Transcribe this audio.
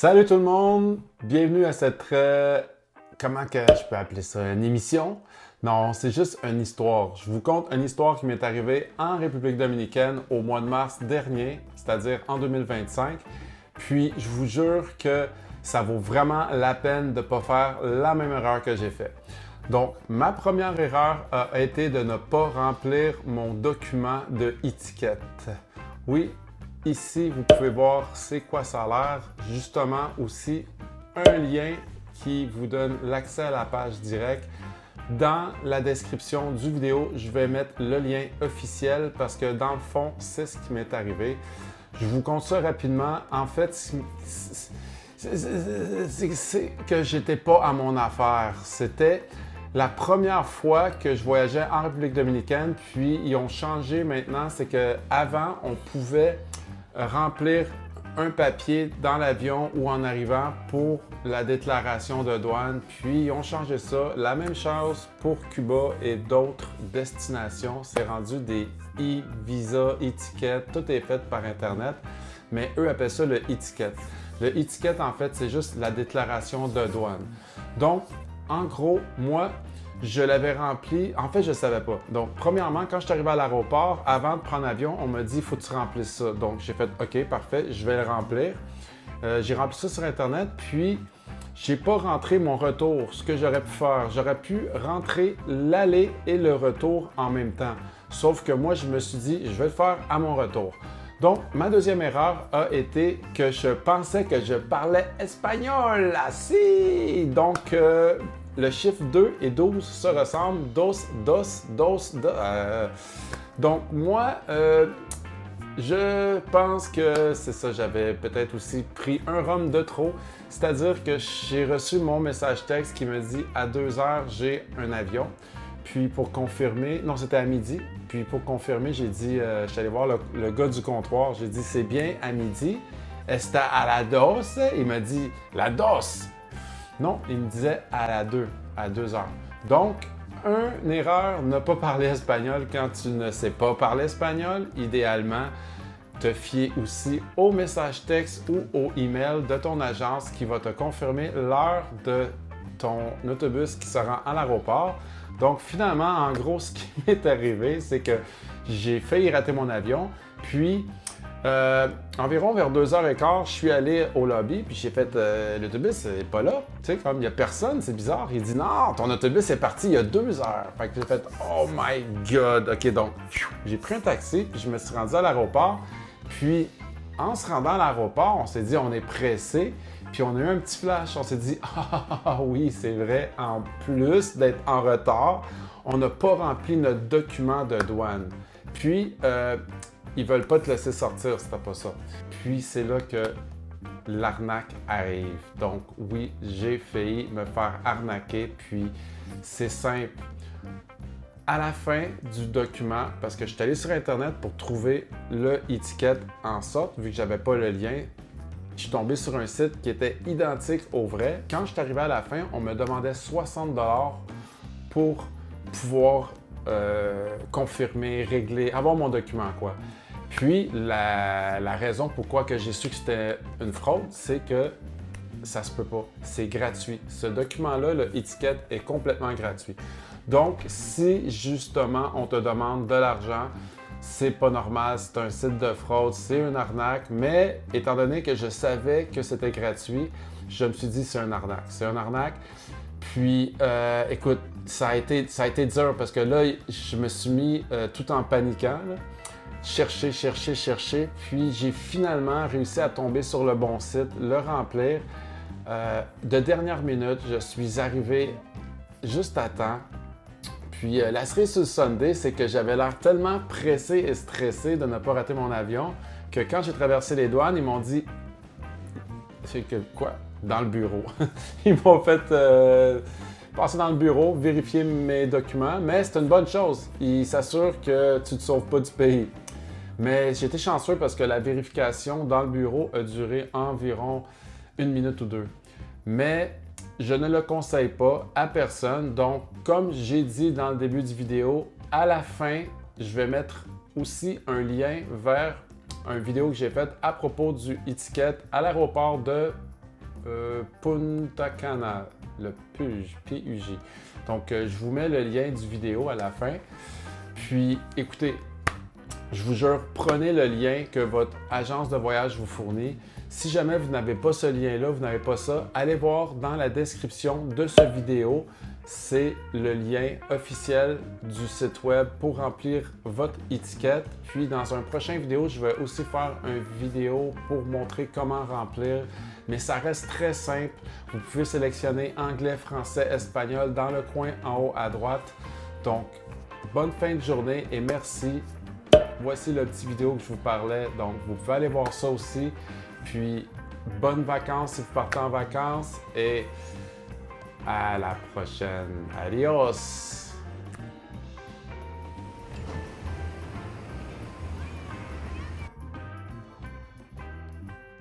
Salut tout le monde! Bienvenue à cette... comment que je peux appeler ça? Une émission? Non, c'est juste une histoire. Je vous conte une histoire qui m'est arrivée en République dominicaine au mois de mars dernier, c'est-à-dire en 2025. Puis, je vous jure que ça vaut vraiment la peine de ne pas faire la même erreur que j'ai faite. Donc, ma première erreur a été de ne pas remplir mon document de étiquette. Oui, ici, vous pouvez voir c'est quoi ça a l'air. Justement, aussi, un lien qui vous donne l'accès à la page directe. Dans la description du vidéo, je vais mettre le lien officiel parce que dans le fond, c'est ce qui m'est arrivé. Je vous compte ça rapidement. En fait, c'est que j'étais pas à mon affaire. C'était la première fois que je voyageais en République dominicaine, puis ils ont changé maintenant. C'est qu'avant, on pouvait remplir un papier dans l'avion ou en arrivant pour la déclaration de douane. Puis, ils ont changé ça. La même chose pour Cuba et d'autres destinations. C'est rendu des e-visa, étiquettes. Tout est fait par Internet, mais eux appellent ça le étiquette. Le étiquette, en fait, c'est juste la déclaration de douane. Donc, en gros, moi, je l'avais rempli. En fait, je ne savais pas. Donc, premièrement, quand je suis arrivé à l'aéroport, avant de prendre l'avion, on m'a dit « il faut que tu remplisses ça ». Donc, j'ai fait « OK, parfait, je vais le remplir ». J'ai rempli ça sur Internet, puis j'ai pas rentré mon retour, ce que j'aurais pu faire. J'aurais pu rentrer l'aller et le retour en même temps. Sauf que moi, je me suis dit « je vais le faire à mon retour ». Donc, ma deuxième erreur a été que je pensais que je parlais espagnol. Ah, si! Donc, le chiffre 2 et 12 se ressemblent. Donc, moi, je pense que c'est ça. J'avais peut-être aussi pris un rhum de trop. C'est-à-dire que j'ai reçu mon message texte qui me dit « à 2 heures, j'ai un avion ». Puis pour confirmer, non, c'était à midi. Puis pour confirmer, j'ai dit, je suis allé voir le gars du comptoir. J'ai dit, c'est bien à midi. Est-ce à la dos? Il m'a dit, la dos. Non, il me disait à 2 heures. Donc, une erreur, ne pas parler espagnol quand tu ne sais pas parler espagnol. Idéalement, te fier aussi au message texte ou au email de ton agence qui va te confirmer l'heure de ton autobus qui se rend à l'aéroport. Donc, finalement, en gros, ce qui m'est arrivé, c'est que j'ai failli rater mon avion. Puis, environ vers 2h15, je suis allé au lobby, puis j'ai fait l'autobus n'est pas là. Tu sais, comme il n'y a personne, c'est bizarre. Il dit non, ton autobus est parti il y a 2 heures. Fait que j'ai fait oh my god. OK, donc, j'ai pris un taxi, puis je me suis rendu à l'aéroport. Puis, en se rendant à l'aéroport, on s'est dit on est pressé. Puis on a eu un petit flash, on s'est dit « Ah oui, c'est vrai, en plus d'être en retard, on n'a pas rempli notre document de douane. » Puis, ils ne veulent pas te laisser sortir si tu n'as pas ça. Puis c'est là que l'arnaque arrive. Donc oui, j'ai failli me faire arnaquer, puis c'est simple. À la fin du document, parce que je suis allé sur Internet pour trouver le étiquette en sorte, vu que j'avais pas le lien, je suis tombé sur un site qui était identique au vrai. Quand je suis arrivé à la fin, on me demandait 60$ pour pouvoir confirmer, régler, avoir mon document, quoi. Puis, la raison pourquoi que j'ai su que c'était une fraude, c'est que ça se peut pas. C'est gratuit. Ce document-là, l'étiquette est complètement gratuit. Donc, si justement on te demande de l'argent, c'est pas normal, c'est un site de fraude, c'est une arnaque, mais étant donné que je savais que c'était gratuit, je me suis dit c'est une arnaque. C'est une arnaque. Puis, écoute, ça a été dur parce que là, je me suis mis tout en paniquant, là. Chercher, puis j'ai finalement réussi à tomber sur le bon site, le remplir. De dernière minute, je suis arrivé juste à temps. Puis la cerise sur le sundae, c'est que j'avais l'air tellement pressé et stressé de ne pas rater mon avion que quand j'ai traversé les douanes, ils m'ont dit « C'est que quoi? » Dans le bureau. Ils m'ont fait passer dans le bureau, vérifier mes documents, mais c'est une bonne chose. Ils s'assurent que tu ne te sauves pas du pays. Mais j'ai été chanceux parce que la vérification dans le bureau a duré environ 1 minute ou 2. Mais je ne le conseille pas à personne. Donc, comme j'ai dit dans le début du vidéo, à la fin, je vais mettre aussi un lien vers une vidéo que j'ai faite à propos du étiquette à l'aéroport de Punta Cana, le PUJ, P-U-J. Donc, je vous mets le lien du vidéo à la fin. Puis, écoutez, je vous jure, prenez le lien que votre agence de voyage vous fournit. Si jamais vous n'avez pas ce lien-là, vous n'avez pas ça, allez voir dans la description de cette vidéo. C'est le lien officiel du site web pour remplir votre étiquette. Puis dans un prochain vidéo, je vais aussi faire une vidéo pour montrer comment remplir. Mais ça reste très simple. Vous pouvez sélectionner anglais, français, espagnol dans le coin en haut à droite. Donc, bonne fin de journée et merci. Voici la petite vidéo que je vous parlais. Donc, vous pouvez aller voir ça aussi. Puis, bonnes vacances si vous partez en vacances et à la prochaine. Adios!